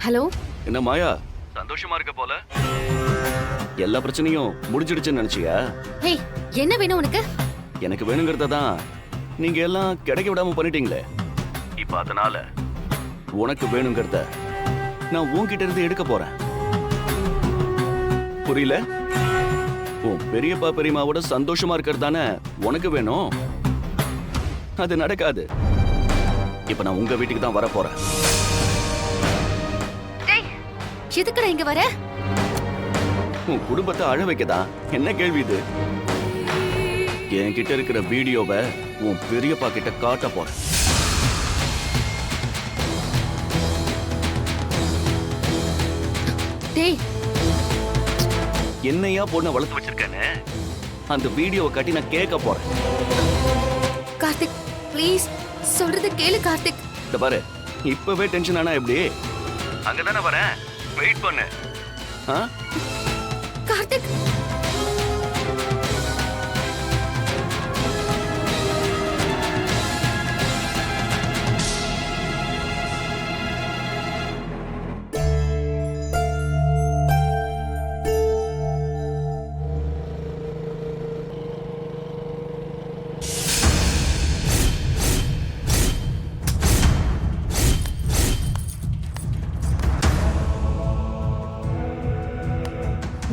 Hello. என்ன மாயா, சந்தோஷமா இருக்க போல? எல்லா பிரச்சனையும் முடிஞ்சிடுச்சுன்னு நினைச்சியா? ஹேய், என்ன வேணும் உனக்கு? எனக்கு வேணுங்கிறத தான் நீங்க எல்லாம் கிடைக்க விடாம பண்ணிட்டீங்களே. இப்ப அதனால உனக்கு வேணுங்கிறத நான் உன்கிட்ட இருந்து எடுக்க போறேன். புரியல? உன் பெரியப்பா பெரியம்மாவோட சந்தோஷமா இருக்கிறது தானே உனக்கு வேணும். அது நடக்காது. இப்ப நான் உங்க வீட்டுக்கு தான் வர போறேன். எதுக்குடா இங்க வர? உன் குடும்பத்தை அழ வைக்கதா? என்ன கேள்வி இது? என்கிட்ட இருக்கிற வீடியோவை உன் பெரியப்பா கிட்ட காட்ட போறேன். டேய், என்னையா பொண்ணை வளர்த்து வச்சிருக்கேன்னு அந்த வீடியோவை காட்டி நான் கேட்க போறேன். கார்த்திக் ப்ளீஸ் சொல்றது கேளு கார்த்திக். இந்த பாரு, இப்பவே டென்ஷன் ஆனா எப்படி? அங்கதானே வரேன், வெயிட் பண்ணு. கார்த்திக்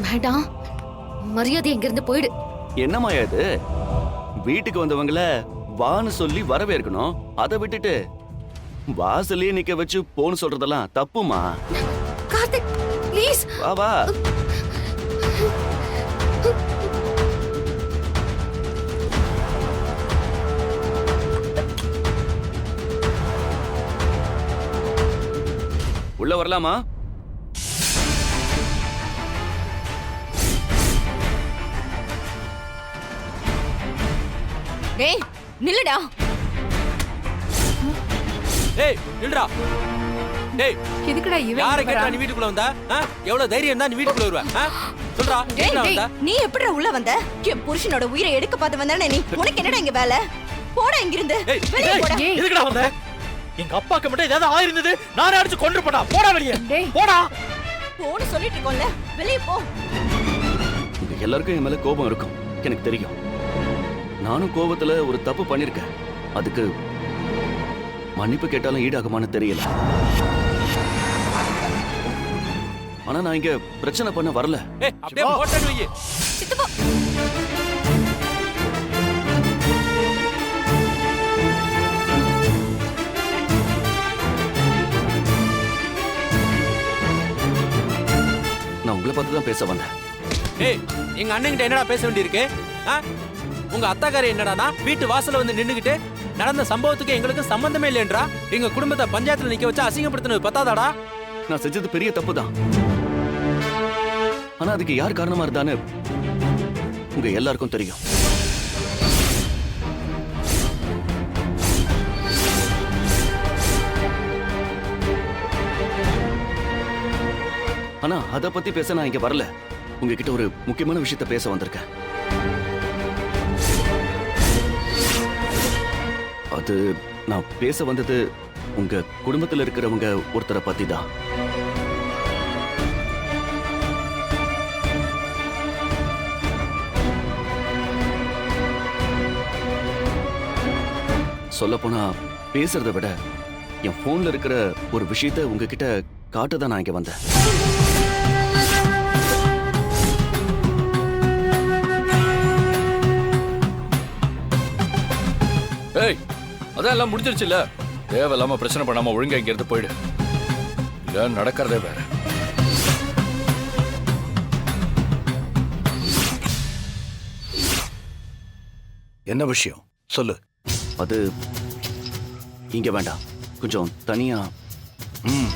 வேண்டாம், மரியாதை எங்கிருந்து போயிடு. என்னமாயா இது? வீட்டுக்கு வந்தவங்கள வான்னு சொல்லி வரவேற்கணும். அதை விட்டுட்டு வாசலே நிக்க வச்சு போன்னு சொல்றதெல்லாம் தப்புமா? கார்த்திக் ப்ளீஸ் வா வா. உள்ள வரலாமா? டேய் நில்லுடா. டேய் நில்றா. டேய் எதுக்குடா இவன் யாரை இங்க கேட்டா வரான்? நீ வீட்டுக்குள்ள வந்தா? எவ்வளவு தைரியம் இருந்தா நீ வீட்டுக்குள்ள வருவ? சொல்றா, டேய், எதுக்குடா டேய், வந்தா? நீ எப்படிடா உள்ள வந்த? என் புருஷனோட உயிரை எடுக்க பார்த்து வந்தானே நீ. உனக்கு என்னடா இங்க வேலை? போடா இங்கிருந்து. ஏய், வெளிய ஏய், போடா. ஏய், எதுக்குடா வந்த? எங்க அப்பாக்கு மட்டும் ஏதாவது ஆயிருந்தது நானே அடிச்சு கொன்று போடா. போடா வெளியே. டேய். போடா. போன்னு சொல்லிட்டு இருக்கோம்ல. வெளிய போ. உங்க எல்லாருக்கும் என் மேல கோபம் இருக்கும், எனக்கு தெரியும். நானும் கோபத்துல ஒரு தப்பு பண்ணிருக்கேன். அதுக்கு மன்னிப்பு கேட்டாலும் ஈடாகுமான்னு தெரியல. ஆனா நான் இங்க பிரச்சனை பண்ண வரல. ஏய், அப்படியே போட்டேன்னு வை. சித்தப்பா. நான் உங்களை பார்த்து தான் பேச வந்தேன். ஏய், எங்க அண்ணன்கிட்ட என்னடா பேச வேண்டியிருக்கு? உங்க அத்தாக்காரி என்னடானா வீட்டு வாசல்ல வந்து நின்னுகிட்டு நடந்த சம்பவத்துக்கு எங்களுக்கு சம்பந்தமே இல்லைன்றா. எங்க குடும்பத்தை பஞ்சாயத்துல நிக்க வச்சு அசிங்கப்படுத்தினது பத்தாதாடா? நான் செஞ்சது பெரிய தப்பு தான். ஆனா அதுக்கு யார் காரணமா இருந்தான்னு உங்க எல்லாருக்கும் தெரியும். ஆனா அத பத்தி பேச நான் இங்க வரல. உங்ககிட்ட ஒரு முக்கியமான விஷயத்த பேச வந்திருக்கேன். அது நான் பேச வந்தது உங்க குடும்பத்துல இருக்கிறவங்க ஒருத்தரை பத்தி தான். சொல்லப்போனா பேசுறதை விட என் போன்ல இருக்கிற ஒரு விஷயத்த உங்ககிட்ட காட்டதான் நான் இங்க வந்தேன். ஏய், அதான் எல்லாம் முடிஞ்சிருச்சுல்ல. தேவையில்லாம பிரச்சனை பண்ணாம ஒழுங்கா இங்க இருந்து போயிடு. இல்ல நடக்கிறதே வேற. என்ன விஷயம் சொல்லு. அது இங்க வேண்டாம், கொஞ்சம் தனியா. ம்.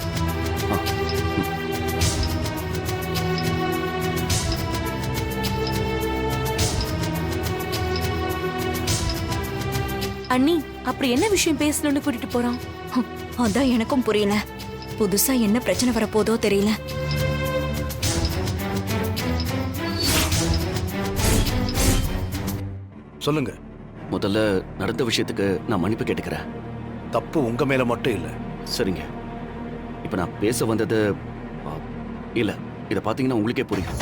அண்ணி அப்படி என்ன விஷயம் பேசணும்னு கூட்டிட்டு போறான்? அதான் எனக்கும் புரியல. புதுசா என்ன பிரச்சனை வரப்போதோ தெரியல. சொல்லுங்க. முதல்ல நடந்த விஷயத்துக்கு நான் மன்னிப்பு கேட்டுக்கிறேன். தப்பு உங்க மேல மட்டும் இல்ல. சரிங்க, இப்ப நான் பேச வந்தது ஆ, இல்ல இத பாத்தீங்கன்னா உங்களுக்கே புரியும்.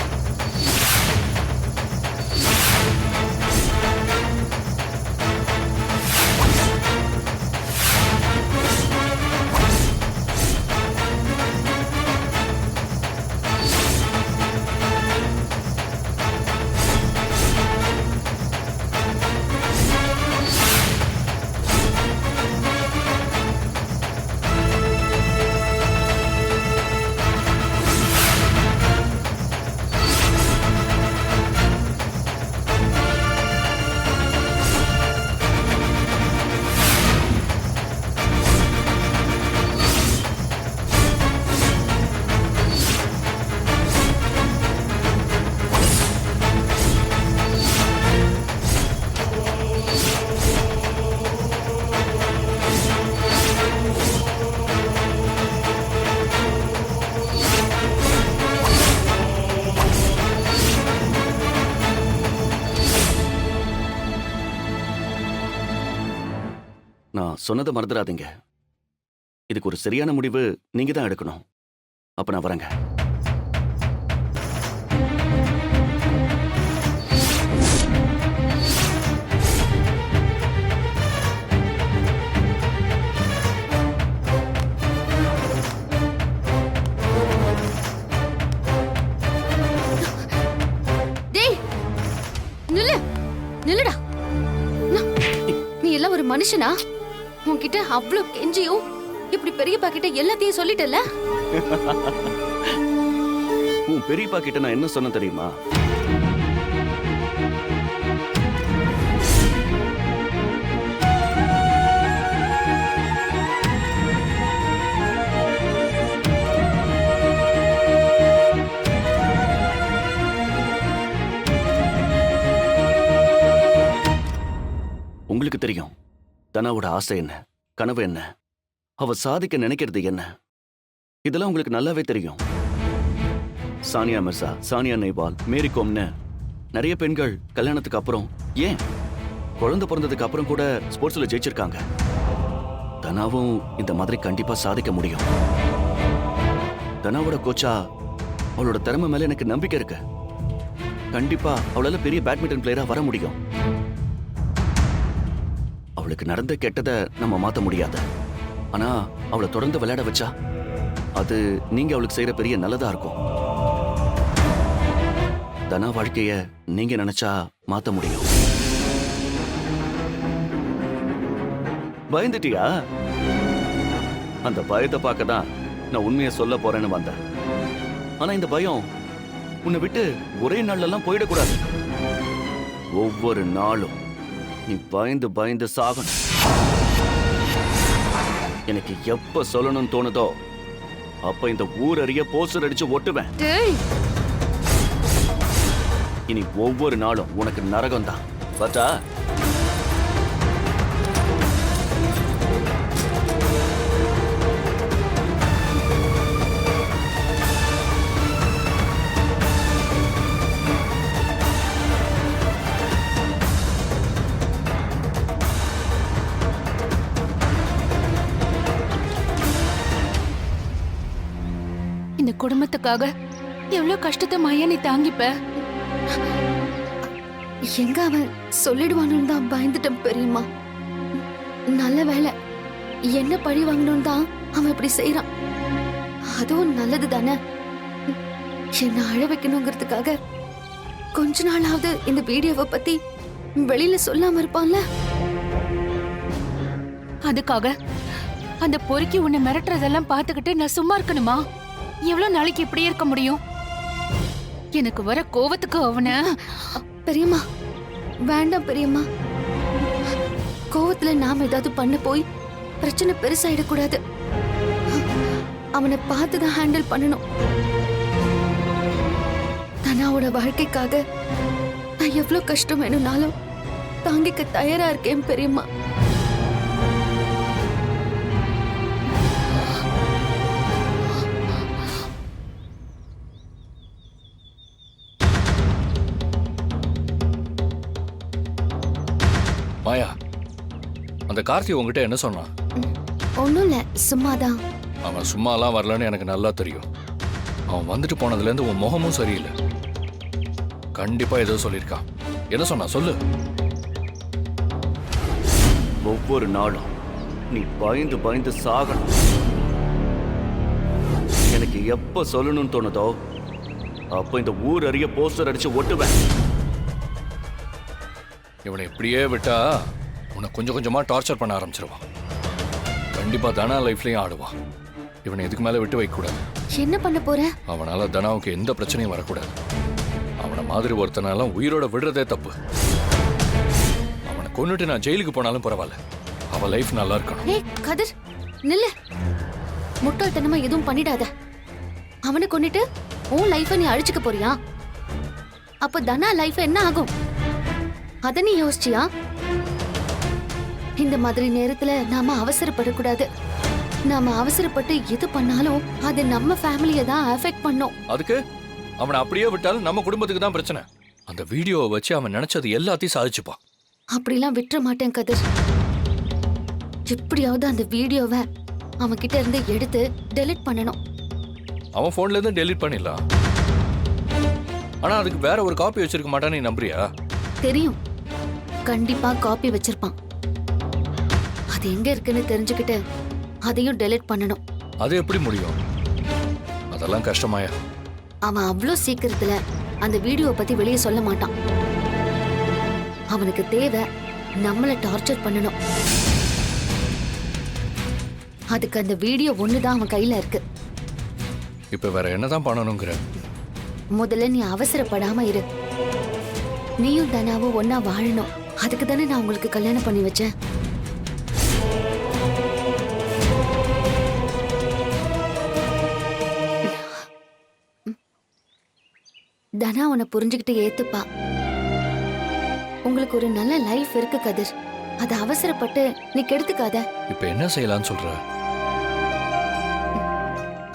நான் சொன்னதை மறந்துடாதீங்க. இதுக்கு ஒரு சரியான முடிவு நீங்க தான் எடுக்கணும். அப்ப நான் வரேங்க. டேய் நில்லுடா. நீ எல்லாம் ஒரு மனுஷனா? உன்கிட்ட அவ்ளோ கெஞ்சியும் இப்படி பெரியப்பா கிட்ட எல்லாத்தையும் சொல்லிட்டல. உன் பெரியப்பா கிட்ட நான் என்ன சொன்ன தெரியுமா? உங்களுக்கு தெரியும் தனாவோட ஆசை என்ன, கனவு என்ன, அவ சாதிக்க நினைக்கிறது என்ன, இதெல்லாம் உங்களுக்கு நல்லாவே தெரியும். சானியா மிர்சா, சானியா நேவால், மேரி கோம்னு நிறைய பெண்கள் கல்யாணத்துக்கு அப்புறம், ஏன் குழந்தை பிறந்ததுக்கு அப்புறம் கூட ஸ்போர்ட்ஸ்ல ஜெயிச்சிருக்காங்க. தனாவும் இந்த மாதிரி கண்டிப்பா சாதிக்க முடியும். தனாவோட கோச்சா அவளோட திறமை மேல எனக்கு நம்பிக்கை இருக்கு. கண்டிப்பா அவளால பெரிய பேட்மிண்டன் பிளேயரா வர முடியும். அவளுக்கு நடந்த கெட்டதை நம்ம மாத்த முடியாது. ஆனா அவளை தொடர்ந்து விளையாட வச்சா அது நீங்க அவளுக்கு செய்யற பெரிய நல்லதா இருக்கும். தனா வாழ்க்கைய நீங்க நினைச்சா மாத்த முடியும். பயந்துட்டியா? அந்த பயத்தை பார்க்க தான் நான் உண்மையை சொல்ல போறேன்னு வந்தேன். ஆனா இந்த பயம் உன்னை விட்டு ஒரே நாள்ல எல்லாம் போயிடக்கூடாது. ஒவ்வொரு நாளும் நீ பயந்து பயந்து சாகணும். எனக்கு எப்ப சொல்லணும்னு தோணுதோ அப்ப இந்த ஊர் அறிய போஸ்டர் அடிச்சு ஒட்டுவேன். இனி ஒவ்வொரு நாளும் உனக்கு நரகம் தான். பார்த்தா? இந்த குடும்பத்துக்காக எவ்வளவு கஷ்டத்தை மாயா நீ தாங்கிப்ப. எங்க அவன் சொல்லிடுவான்னு தான் பயந்துட்டேன் பெரியம்மா. நல்ல வேலை என்ன பழி வாங்கணும் தான் அவன் இப்படி செய்யறான். அதுவும் நல்லது தானே. என்ன அழ வைக்கணுங்கிறதுக்காக கொஞ்ச நாளாவது இந்த வீடியோவை பத்தி வெளியில சொல்லாம இருப்பான்ல. அதுக்காக அந்த பொறுக்கி உன்னை மிரட்டுறதெல்லாம் பார்த்துக்கிட்டு நான் சும்மா இருக்கணுமா? எவ்வளவு நாளைக்கு இப்படியே இருக்க முடியும்? எனக்கு வர கோவத்துக்கு அவனை. பெரியம்மா வேண்டாம் பெரியம்மா. கோவத்துல நாம ஏதாவது பண்ண போய் பிரச்சனை பெருசாயிடக்கூடாது. அவனை பார்த்துதான் ஹேண்டில் பண்ணணும். தனாவோட வாழ்க்கைக்காக நான் எவ்வளவு கஷ்டம் வேணும்னாலும் தாங்கிக்க தயாரா இருக்கேன் பெரியம்மா. மாயா, அந்த கார்த்தி உங்ககிட்ட என்ன சொன்னான்? ஒண்ணும் இல்ல, சும்மாதான். அவன் சும்மாலாம் வரலன்னு எனக்கு நல்லா தெரியும். அவன் வந்துட்டு போனதுலேருந்து உன் முகமும் சரியில்லை. கண்டிப்பா ஏதோ சொல்லியிருக்கான். என்ன சொன்னா சொல்லு. ஒவ்வொரு நாளும் நீ பயந்து பயந்து சாகணும். எனக்கு எப்ப சொல்லணும்னு தோணுதோ அப்ப இந்த ஊர் அறிய போஸ்டர் அடிச்சு ஒட்டுவேன். இவனை இப்படியே விட்டா உன்னை கொஞ்சம் கொஞ்சமா டார்ச்சர் பண்ண ஆரம்பிச்சிருவான். கண்டிப்பா தனா லைஃப்லயும் ஆடுவான். இவனை இதுக்கு மேல விட்டு வைக்க கூடாது. என்ன பண்ண போற? அவனால தனாவுக்கு எந்த பிரச்சனையும் வரக்கூடாது. அவனை மாதிரி ஒருத்தனால உயிரோட விடுறதே தப்பு. அவனை கொன்னுட்டு நான் ஜெயிலுக்கு போனாலும் பரவாயில்ல. அவன் லைஃப் நல்லா இருக்கணும். ஏய் கதிர் நில்லு. முட்டாள்தனமா எதுவும் பண்ணிடாத. அவனை கொன்னிட்டு உன் லைஃபை நீ அழிச்சுக்க போறியா? அப்ப தனா லைஃப் என்ன ஆகும்? அத நீ யோசிச்சியா? இந்த மாதிரி நேரத்துல நாம அவசரப்படக்கூடாது. நாம அவசரப்பட்டு எது பண்ணாலும் அது நம்ம ஃபேமிலியை தான் அஃபெக்ட் பண்ணும். அதுக்கு அவனை அப்படியே விட்டாலும் நம்ம குடும்பத்துக்கு தான் பிரச்சனை. அந்த வீடியோவை வச்சு அவன் நினைச்சது எல்லாத்தையும் சாதிச்சுப்பான். அப்படிலாம் விட்டுற மாட்டேன் கதிர். எப்படியாவது அந்த வீடியோவை அவன் கிட்ட இருந்து எடுத்து டெலீட் பண்ணணும். அவன் போன்ல இருந்து டெலீட் பண்ணிடலாம். ஆனா அதுக்கு வேற ஒரு காப்பி வச்சிருக்க மாட்டான்னு நீ நம்புறியா? தெரியும், கண்டிப்பா காப்பி வச்சிருப்பான். அது எங்க இருக்குன்னு தெரிஞ்சுக்கிட்டு அதையும் டெலீட் பண்ணணும். அது எப்படி முடியும்? அதெல்லாம் கஷ்டமாயா? அவன் அவ்வளோ சீக்கிரத்துல அந்த வீடியோ பத்தி வெளியே சொல்ல மாட்டான். அவனுக்கு தேவை நம்மள டார்ச்சர் பண்ணணும். அதுக்கு அந்த வீடியோ ஒண்ணுதான் அவன் கையில இருக்கு. இப்ப வேற என்னதான் பண்ணணுங்கிற? முதல்ல நீ அவசரப்படாம இரு. நீயும் தனாவும் ஒன்னா வாழணும். அதுக்கு தானே நான் உங்களுக்கு கல்யாணம் பண்ணி வச்சேன். தனா உன்னை புரிஞ்சுக்கிட்டு ஏத்துப்பா. உங்களுக்கு ஒரு நல்ல லைஃப் இருக்கு கதிர். அதை அவசரப்பட்டு நீ கெடுத்துக்காத. இப்ப என்ன செய்யலாம்னு சொல்ற?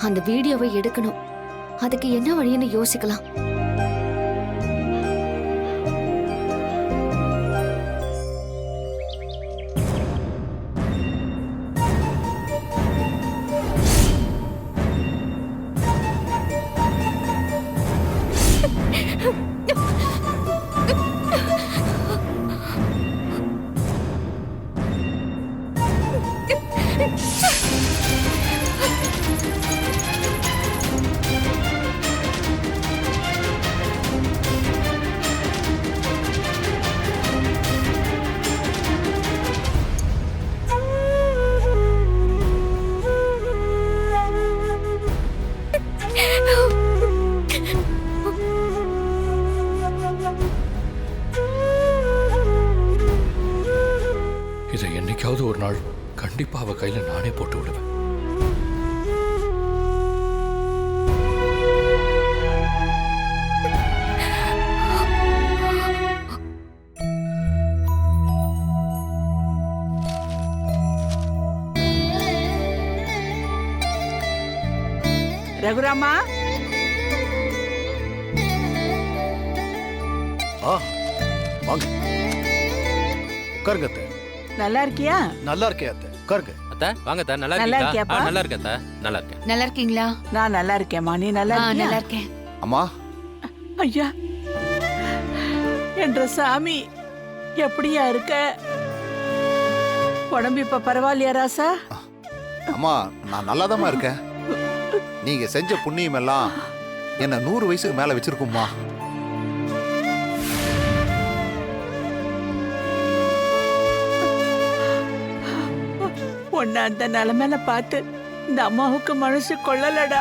அந்த வீடியோவை எடுக்கணும். அதுக்கு என்ன வழின்னு யோசிக்கலாம். இதை என்னைக்காவது ஒரு நாள் கண்டிப்பா அவ கையில நானே போட்டு விடுவேன். ரகுராமா, வாங்க உட்காருங்க அத்தை. நல்லா இருக்கியா? நல்லா இருக்கேன் அத்தை, உட்காருங்க. அத்தா வாங்க அத்தா. நல்லா நல்லா இருக்கீங்களா? இருக்கியாப்பா? நல்லா இருக்கேன் அத்தா. நல்லா இருக்கேன். நல்லா இருக்கீங்களா? நான் நல்லா இருக்கேம்மா. நீ நல்லா இருக்கியா? நல்லா இருக்கேன். அம்மா ஐயா, என்ற சாமி எப்படியா இருக்க? உடம்பு இப்ப பரவாயில்லையா ராசா? அம்மா நான் நல்லாதாம்மா இருக்கேன். நீங்க செஞ்ச புண்ணியம் எல்லாம் என்ன 100 வயசுக்கு மேல வச்சிருக்கும்மா. உன்னை அந்த நிலைமையில பார்த்து இந்த அம்மாவுக்கு மனசு கொள்ளலடா.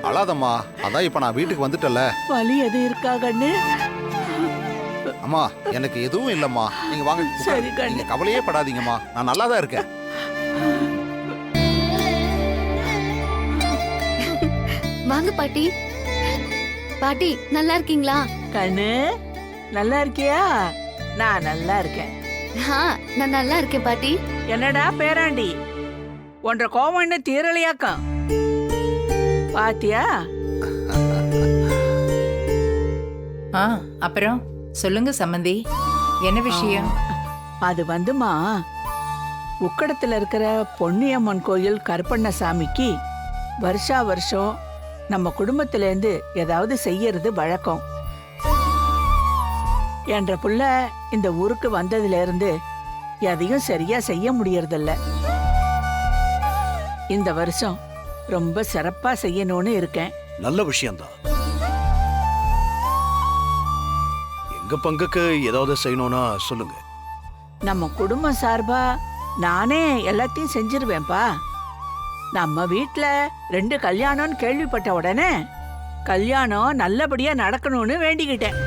அழாதம்மா, அதான் இப்ப நான் வீட்டுக்கு வந்துட்டல. வலி எது இருக்கா கண்ணு? அம்மா எனக்கு எதுவும் இல்லம்மா, நீங்க வாங்க. சரி கண்ணு. நீங்க கவலையே படாதீங்கம்மா, நான் நல்லா தான் இருக்கேன். வாங்க பாட்டி. பாட்டி நல்லா இருக்கீங்களா? கண்ணு நல்லா இருக்கியா? நான் நல்லா இருக்கேன். நான் நல்லா இருக்கேன் பாட்டி. என்னடா பேராண்டி, ஒன்ற கோவம் என்ன தீரலையாக்கம்? பாத்தியா? அப்புறம் சொல்லுங்க சம்மந்தி, என்ன விஷயம்? அது வந்துமா, உக்கடத்துல இருக்கிற பொன்னியம்மன் கோயில் கருப்பண்ணசாமிக்கு வருஷா வருஷம் நம்ம குடும்பத்திலேருந்து ஏதாவது செய்யறது வழக்கம். என்ற புள்ள இந்த ஊருக்கு வந்ததுல இருந்து எதையும் சரியா செய்ய முடியறதில்ல. இந்த வருஷம் ரொம்ப சிறப்பா செய்யணும்னு இருக்கேன். நல்ல விஷயம்தான். எங்க பங்குக்கு ஏதாவது செய்யணும்னா சொல்லுங்க. நம்ம குடும்பம் சார்பா நானே எல்லாத்தையும் செஞ்சிருவேன்பா. நம்ம வீட்ல 2 கல்யாணம்னு கேள்விப்பட்ட உடனே கல்யாணம் நல்லபடியா நடக்கணும்னு வேண்டிக்கிட்டேன்.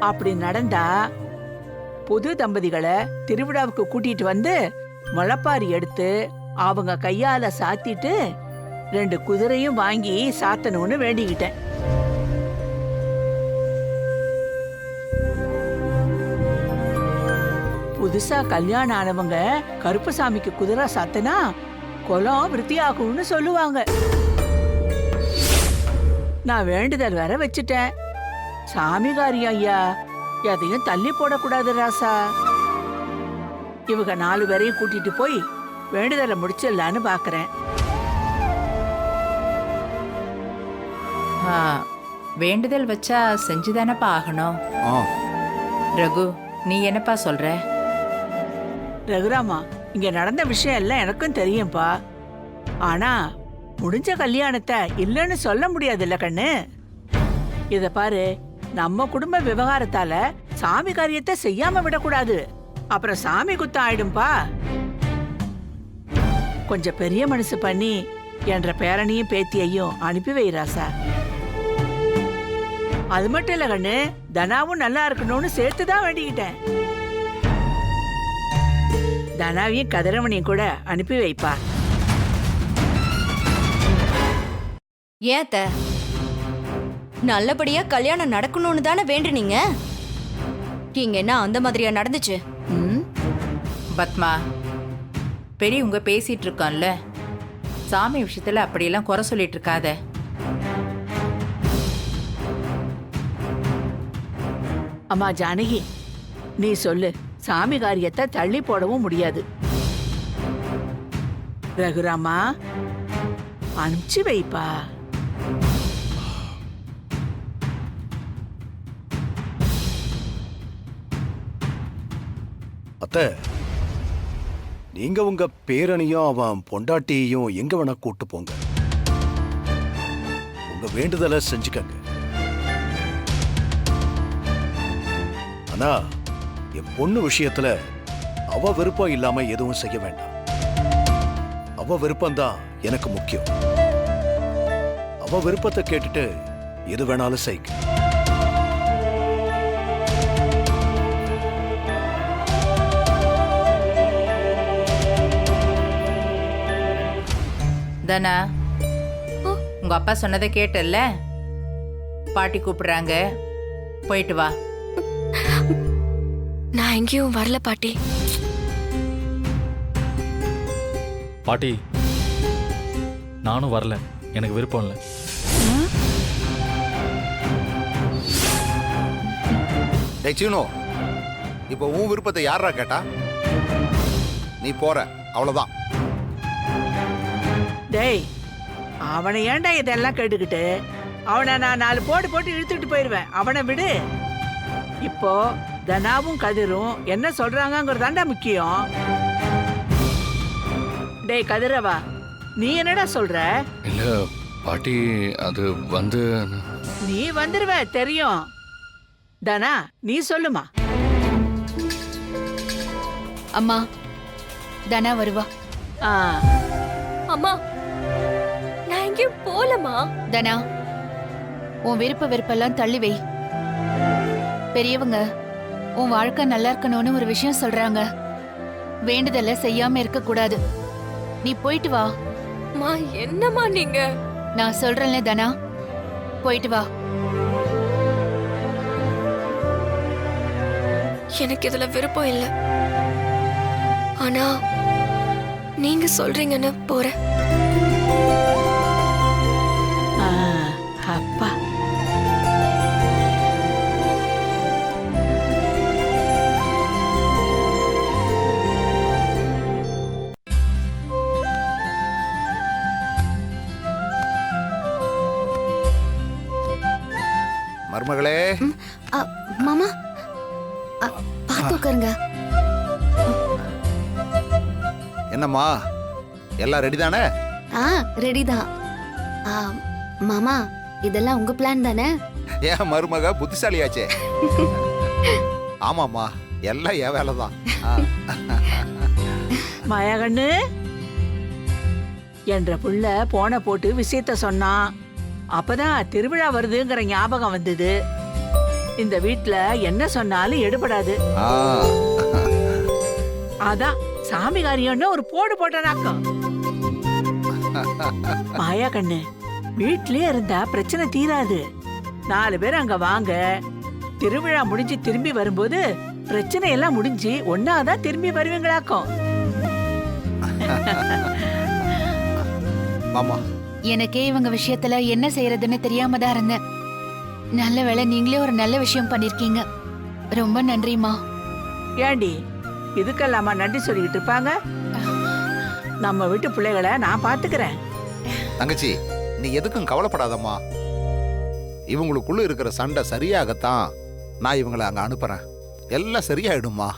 அப்படி நடந்தா புது தம்பதிகளை திருவிழாவுக்கு கூட்டிட்டு வந்து முளைப்பாரி எடுத்து அவங்க கையால சாத்திட்டு 2 குதிரையும் வாங்கி சாத்தணும்னு வேண்டிக்கிட்டேன். புதுசா கல்யாணம் ஆனவங்க கருப்பசாமிக்கு குதிரை சாத்தினா குலம் விருத்தியாகும்னு சொல்லுவாங்க. நான் வேண்டுதல் வேற வச்சுட்டேன். சாமிகாரி ஐயா எதையும் தள்ளி போடக்கூடாது ராசா. இவங்க 4 பேரையும் கூட்டிட்டு போய் வேண்டுதலை முடிச்சிடலான்னு பாக்குறேன். வேண்டுதல் வச்சா செஞ்சுதானப்பா ஆகணும். ரகு, நீ என்னப்பா சொல்ற? ரகுராமா, இங்க நடந்த விஷயம் எல்லாம் எனக்கும் தெரியும்பா. ஆனா முடிஞ்ச கல்யாணத்தை இல்லைன்னு சொல்ல முடியாதுல்ல கண்ணு. இத பாரு, நம்ம குடும்ப விவகாரத்தால சாமி காரியத்தை செய்யாம விடக்கூடாது. அப்புறம் சாமி குத்தம் ஆயிடும்பா. கொஞ்சம் பெரிய மனசு பண்ணி என்ற பேரனையும் பேத்தியையும் அனுப்பி வை ராசா. அது மட்டும் இல்ல கண்ணு, தனாவும் நல்லா இருக்கணும்னு சேர்த்துதான் வேண்டிக்கிட்டேன். தனாவையும் கதிரவனையும் கூட அனுப்பி வைப்பா. ஏத்த நல்லபடியா கல்யாணம் நடக்கணும்னு தானே வேண்டுனீங்க. இங்க என்ன அந்த மாதிரியா நடந்துச்சு? பத்மா, பெரியவங்க பேசிட்டு இருக்கோம்ல, சாமி விஷயத்துல அப்படியெல்லாம் குறை சொல்லிட்டு இருக்காத. அம்மா ஜானகி, நீ சொல்லு. சாமி காரியத்தை தள்ளி போடவும் முடியாது. ரகுராமா, அனுப்பிச்சு வைப்பா. அத்தை, நீங்க உங்க பேரனையும் அவன் பொண்டாட்டியையும் எங்க வேணா கூட்டு போங்க. உங்க வேண்டுதலை செஞ்சுக்கங்க. ஆனா என் பொண்ணு விஷயத்துல அவ விருப்பம் இல்லாம எதுவும் செய்ய வேண்டாம். அவ விருப்பம்தான் எனக்கு முக்கியம். அவ விருப்பத்தை கேட்டுட்டு எது வேணாலும் செய்க. தனா, உங்க அப்பா சொன்னதை கேட்டல்ல? பாட்டி கூப்பிடுறாங்க, போயிட்டு வா. நான் எங்கேயும் வரல பாட்டி. பாட்டி, நானும் வரல. எனக்கு விருப்பம் இல்லை. டேய் சீனு, இப்போ உன் விருப்பத்தை யாரா கேட்டா? நீ போற, அவ்வளவுதான். டேய், அவனை ஏன்டா இதெல்லாம் கேட்டுக்கிட்டு? அவனை நான் 4 போட்டு போட்டு இழுத்துட்டு போயிடுவேன். அவனை விடு. இப்போ தனாவும் கதிரும் என்ன சொல்றாங்கங்கிறதாண்டா முக்கியம். டேய் கதிரவா, நீ என்னடா சொல்ற? இல்ல பாட்டி, அது வந்து நீ வந்துருவ தெரியும். தனா, நீ சொல்லுமா. அம்மா, தனா வருவா. அம்மா, நான் எங்கேயும் போலமா. தனா, உன் விருப்ப வெறுப்பெல்லாம் தள்ளி வை. பெரியவங்க உன் வாழ்க்கை நல்லா இருக்கணும்னு ஒரு விஷயம் சொல்றாங்க. வேண்டுதல செய்யாம இருக்க கூடாது. நீ போயிட்டு வா. மா, என்னம்மா நீங்க? நான் சொல்றேன்ல தனா, போயிட்டு வா. எனக்கு இதுல விருப்பம் இல்ல. ஆனா நீங்க சொல்றீங்கன்னு போறேன். அப்பா, மருமகளே அ, மாமா பார்த்து உட்காருங்க. என்னம்மா எல்லாம் ரெடி தானே? ரெடி தான். மாமா இதெல்லாம் உங்க பிளான் தானே? ஏன் மருமக புத்திசாலியாச்சே. ஆமாம்மா எல்லாம் என் வேலை தான். மாயா கண்ணு என்ற புள்ள போன போட்டு விஷயத்த சொன்னான். அப்பதான் திருவிழா வருதுங்கிற ஞாபகம் வந்தது. இந்த வீட்ல என்ன சொன்னாலும் எடுபடாது. அதான் சாமி காரியம்னு ஒரு போடு போட்டனாக்கம். மாயா கண்ணு வீட்லயே இருந்தா பிரச்சனை தீராது. 4 பேர் அங்க வாங்க. திருவிழா முடிஞ்சு திரும்பி வரும்போது பிரச்சனை எல்லாம் முடிஞ்சு ஒன்னாதான் திரும்பி வருவீங்களாக்கும். மாமா எனக்கே இவங்க விஷயத்துல என்ன செய்யறதுன்னு தெரியாம தான் இருந்தேன். நல்ல வேளை நீங்களே ஒரு நல்ல விஷயம் பண்ணிருக்கீங்க. ரொம்ப நன்றிமா. ஏண்டி இதுக்கெல்லாமா நன்றி சொல்லிக்கிட்டு இருப்பாங்க? நம்ம வீட்டு பிள்ளைகளை நான் பாத்துக்கிறேன். தங்கச்சி நீ எதுக்கும் கவலைப்படாதம்மா. இவங்களுக்குள்ள இருக்கிற சண்டை சரியாகத்தான் நான் இவங்களை அங்க அனுப்புறேன். எல்லாம் சரியாயிடுமா.